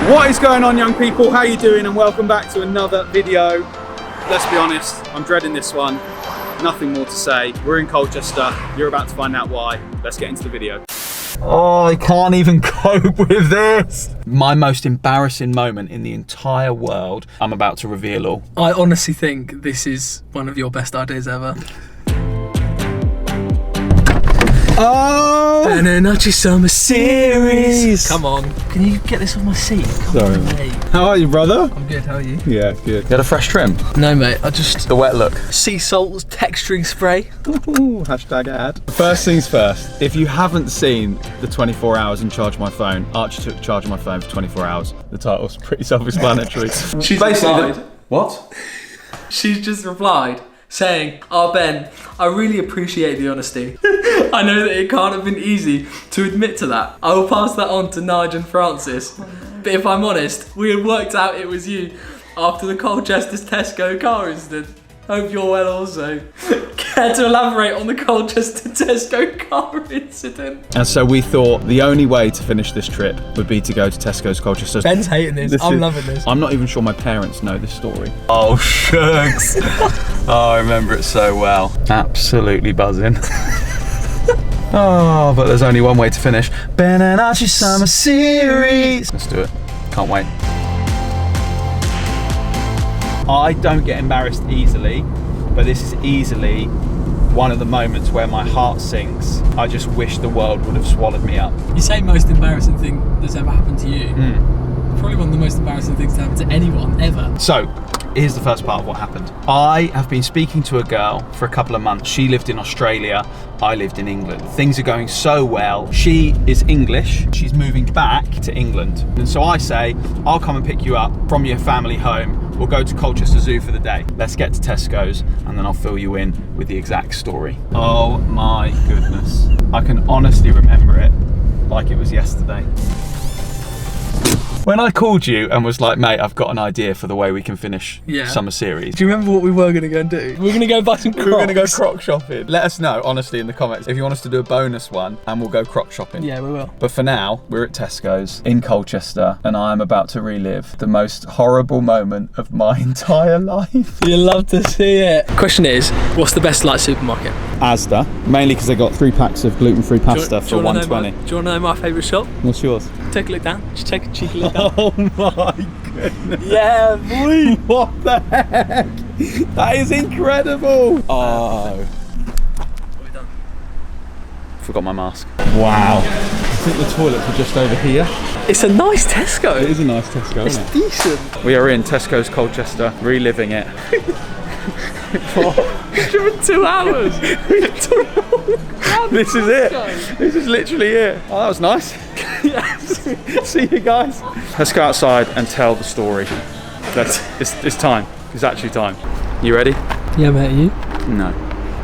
What is going on, young people? How you doing? And welcome back to another video. Let's be honest, I'm dreading this one. Nothing more to say. We're in Colchester. You're about to find out why. Let's get into the video. Oh, I can't even cope with this. My most embarrassing moment in the entire world, I'm about to reveal all. I honestly think this is one of your best ideas ever. Oh! And Archie Summer Series. Come on, can you get this off my seat? Come on, mate. How are you, brother? I'm good, how are you? Yeah, good. You had a fresh trim? No, mate, I just... The wet look. Sea salt texturing spray. Ooh, hashtag ad. First things first, if you haven't seen the 24 hours in charge of my phone, Archie took charge of my phone for 24 hours. The title's pretty self-explanatory. She's basically... What? She's just replied saying, "Oh Ben, I really appreciate the honesty. I know that it can't have been easy to admit to that. I will pass that on to Nige and Francis. But if I'm honest, we had worked out it was you after the Colchester's Tesco car incident. Hope you're well also. Care to elaborate on the Colchester Tesco car incident?" And so we thought the only way to finish this trip would be to go to Tesco's Colchester. Ben's hating this. I'm loving this. I'm not even sure my parents know this story. Oh, shucks. Oh, I remember it so well. Absolutely buzzing. Oh, but there's only one way to finish. Ben and Archie Summer Series. Let's do it. Can't wait. I don't get embarrassed easily, but this is easily one of the moments where my heart sinks. I just wish the world would have swallowed me up. You say most embarrassing thing that's ever happened to you. Probably one of the most embarrassing things to happen to anyone ever. So, here's the first part of what happened. I have been speaking to a girl for a couple of months. She lived in Australia, I lived in England. Things are going so well. She is English, she's moving back to England. And so I say, I'll come and pick you up from your family home. We'll go to Colchester Zoo for the day. Let's get to Tesco's and then I'll fill you in with the exact story. Oh my goodness. I can honestly remember it like it was yesterday. When I called you and was like, mate, I've got an idea for the way we can finish summer series. Do you remember what we were going to go and do? We're going to go buy some Crocs. We're going to go Croc shopping. Let us know, honestly, in the comments if you want us to do a bonus one and we'll go Croc shopping. Yeah, we will. But for now, we're at Tesco's in Colchester and I am about to relive the most horrible moment of my entire life. You'll love to see it. Question is, what's the best like supermarket? Asda, mainly because they got 3 packs of gluten-free pasta for $1.20. Do you want to know my favourite shop? What's yours? Take a look down. Just take a cheeky look down. Oh my goodness. Yeah, boy. What the heck? That is incredible. Oh. What have we done? Forgot my mask. Wow. I think the toilets are just over here. It's a nice Tesco. It is a nice Tesco, it's isn't it? Decent. We are in Tesco's Colchester, reliving it. We've driven 2 hours. This is it. This is literally it. Oh, that was nice. Yes. See you guys. Let's go outside and tell the story. It's time. It's actually time. You ready? Yeah, mate, you? No.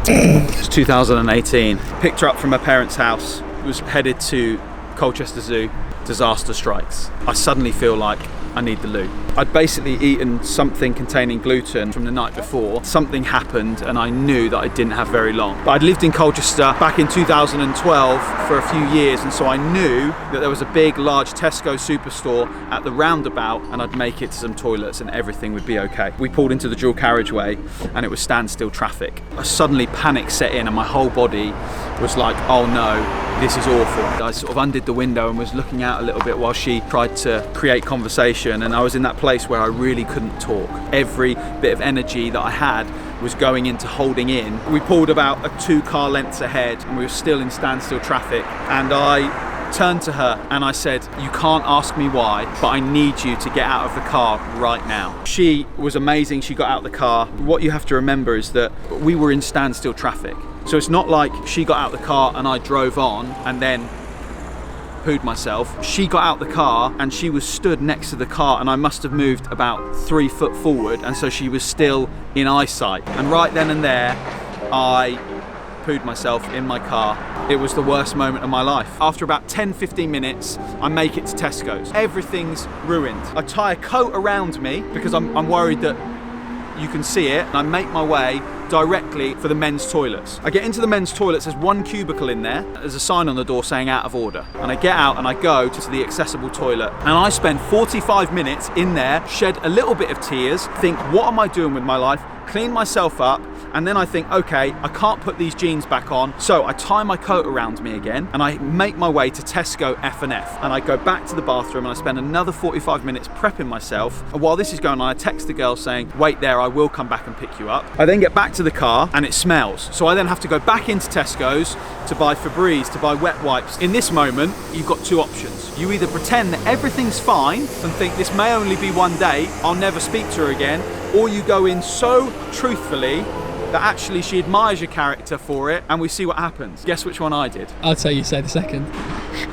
It's 2018. Picked her up from her parents' house. Was headed to Colchester Zoo. Disaster strikes. I suddenly feel like I need the loo. I'd basically eaten something containing gluten from the night before. Something happened and I knew that I didn't have very long. But I'd lived in Colchester back in 2012 for a few years, and so I knew that there was a big, large Tesco superstore at the roundabout and I'd make it to some toilets and everything would be okay. We pulled into the dual carriageway and it was standstill traffic. Suddenly panic set in and my whole body was like, oh no, this is awful. I sort of undid the window and was looking out a little bit while she tried to create conversation, and I was in that place where I really couldn't talk. Every bit of energy that I had was going into holding in. We pulled about a 2-car lengths ahead and we were still in standstill traffic, and I turned to her and I said, you can't ask me why, but I need you to get out of the car right now. She was amazing. She got out of the car. What you have to remember is that we were in standstill traffic. So it's not like she got out of the car and I drove on and then pooed myself. She got out the car and she was stood next to the car, and I must have moved about 3 foot forward, and so she was still in eyesight. And right then and there, I pooed myself in my car. It was the worst moment of my life. After about 10-15 minutes, I make it to Tesco's. Everything's ruined. I tie a coat around me because I'm worried that you can see it. And I make my way directly for the men's toilets. I get into the men's toilets, there's one cubicle in there, there's a sign on the door saying out of order. And I get out and I go to the accessible toilet, and I spend 45 minutes in there, shed a little bit of tears, think, what am I doing with my life? Clean myself up, and then I think, okay, I can't put these jeans back on, so I tie my coat around me again, and I make my way to Tesco F&F, and I go back to the bathroom, and I spend another 45 minutes prepping myself. And while this is going on, I text the girl saying, wait there, I will come back and pick you up. I then get back to the car, and it smells, so I then have to go back into Tesco's to buy Febreze, to buy wet wipes. In this moment, you've got two options. You either pretend that everything's fine and think this may only be one day, I'll never speak to her again, or you go in so truthfully that actually she admires your character for it, and we see what happens. Guess which one I did? I'd say you say the second.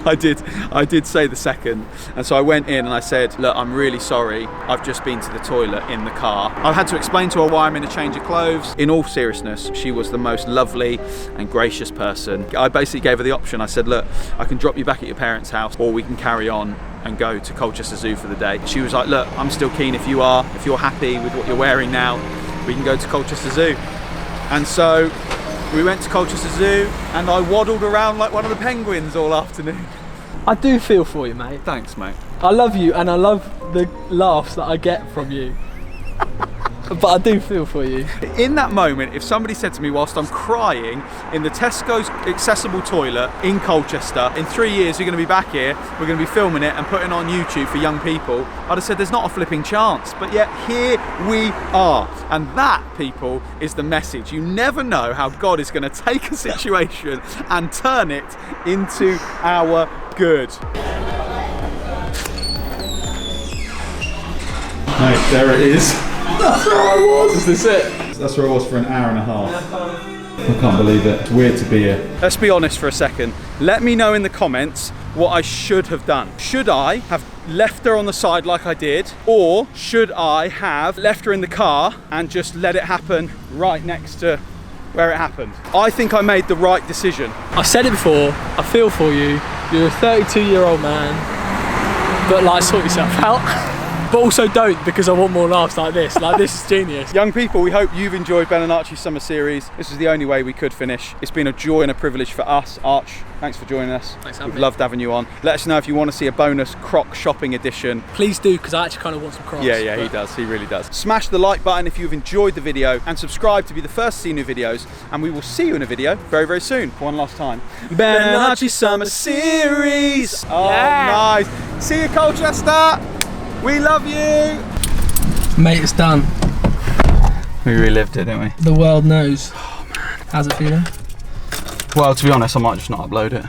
I did say the second. And so I went in and I said, look, I'm really sorry. I've just been to the toilet in the car. I've had to explain to her why I'm in a change of clothes. In all seriousness, she was the most lovely and gracious person. I basically gave her the option. I said, look, I can drop you back at your parents' house, or we can carry on and go to Colchester Zoo for the day. She was like, look, I'm still keen if you're happy with what you're wearing now, we can go to Colchester Zoo. And so we went to Colchester Zoo, and I waddled around like one of the penguins all afternoon. I do feel for you, mate. Thanks, mate. I love you, and I love the laughs that I get from you. But I do feel for you. In that moment, if somebody said to me whilst I'm crying in the Tesco's accessible toilet in Colchester, in 3 years you're going to be back here, we're going to be filming it and putting it on YouTube for young people, I'd have said there's not a flipping chance. But yet here we are. And that, people, is the message. You never know how God is going to take a situation and turn it into our good. Mate, there it is. That's where I was. Is this it? That's where I was for an hour and a half. I can't believe it. It's weird to be here. Let's be honest for a second. Let me know in the comments what I should have done. Should I have left her on the side like I did, or should I have left her in the car and just let it happen right next to where it happened? I think I made the right decision. I've said it before, I feel for you. You're a 32-year-old man, but like, sort yourself out. But also don't, because I want more laughs like this. Like, this is genius. Young people, we hope you've enjoyed Ben and Archie's summer series. This is the only way we could finish. It's been a joy and a privilege for us. Arch, thanks for joining us. Thanks for having me. We've loved having you on. Let us know if you want to see a bonus Croc shopping edition. Please do, because I actually kind of want some Crocs. Yeah, he does. He really does. Smash the like button if you've enjoyed the video, and subscribe to be the first to see new videos. And we will see you in a video very, very soon. For one last time. Ben and Archie's summer series. Oh, yeah. Nice. See you, Colchester. We love you. Mate, it's done. We relived it, didn't we? The world knows. Oh man, how's it feeling? Well, to be honest, I might just not upload it.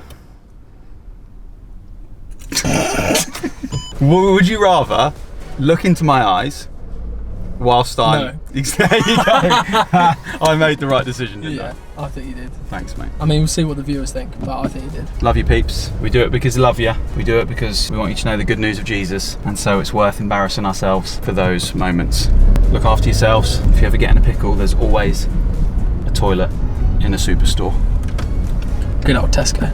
Would you rather look into my eyes whilst I'm... No. There you go. I made the right decision, didn't I? I think you did. Thanks, mate. I mean, we'll see what the viewers think, but I think you did. Love you, peeps. We do it because we love you. We do it because we want you to know the good news of Jesus, and so it's worth embarrassing ourselves for those moments. Look after yourselves. If you ever get in a pickle, there's always a toilet in a superstore. Good old Tesco.